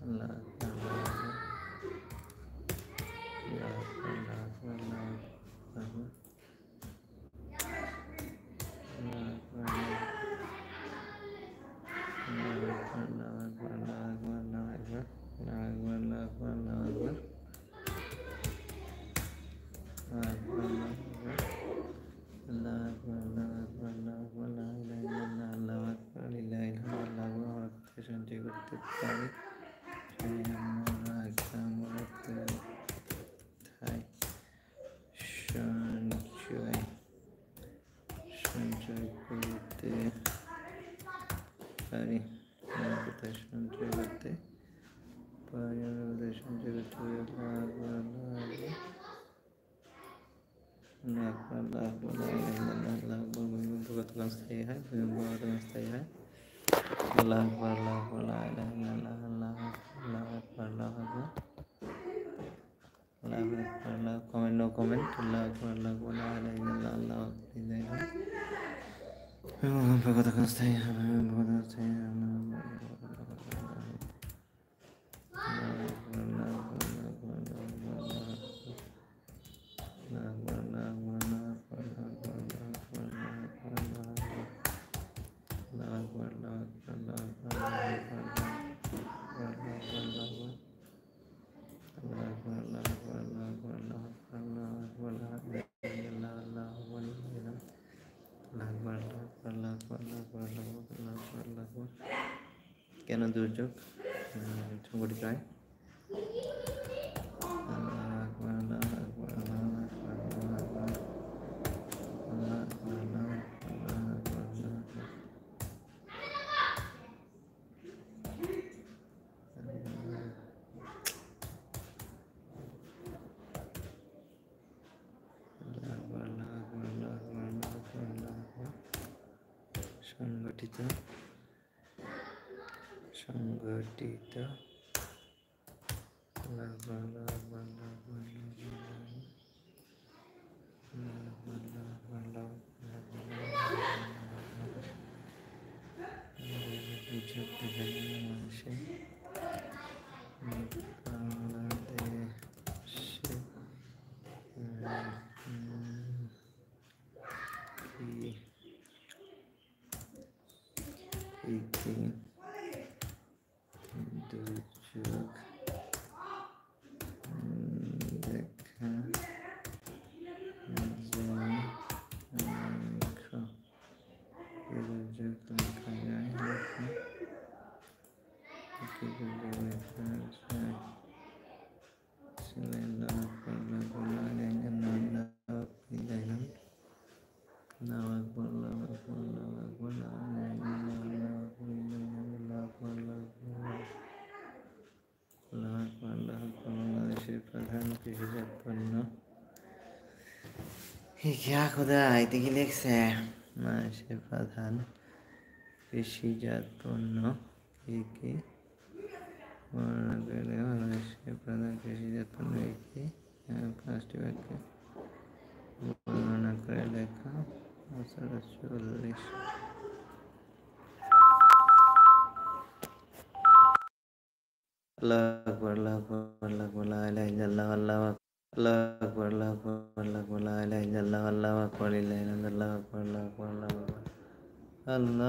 अल्लाह সঞ্চয় করতে পারি সঞ্চয় করতে পারি কোথায় সঞ্চয় করতে পারি সঞ্চয় করতে কতক্ষণ স্থায়ী হয় কতক্ষণ স্থায়ী হয় আল্লাহ আকবার আল্লাহ আকবার লা ইলাহা ইল্লাল্লাহ আল্লাহু আকবার আল্লাহু আকবার আল্লাহু আকবার আল্লাহ কমেন্ট নো কমেন্ট আল্লাহু আকবার আল্লাহু আকবার লা ইলাহা ইল্লাল্লাহ আল্লাহু আকবার কতক্ষণ স্থায়ী হবে কতক্ষণ স্থায়ী কেন দুর্যোগ সংগঠিত হয় সংগঠিত সংগঠিত দুর্যোগ দেখা বাংলাদেশের প্রধান কৃষিজাত পণ্য क्या खुदा এতে কি লিখছে বাংলাদেশের প্রধান কৃষিজাত পণ্য কি কি বর্ণনা করে বাংলাদেশের প্রধান কৃষিজাত পণ্য কি পাঁচটি বাক্যে বর্ণনা করে লেখা 40 আল্লাহু আকবার আল্লাহু আকবার আল্লাহু লা ইলাহা ইল্লাল্লাহ আল্লাহু আকবার আল্লাহু আকবার আল্লাহু আকবার লা ইলাহা ইল্লাল্লাহ আল্লাহু আকবার আল্লাহু আকবার আল্লাহু আকবার আল্লাহু আকবার আল্লাহ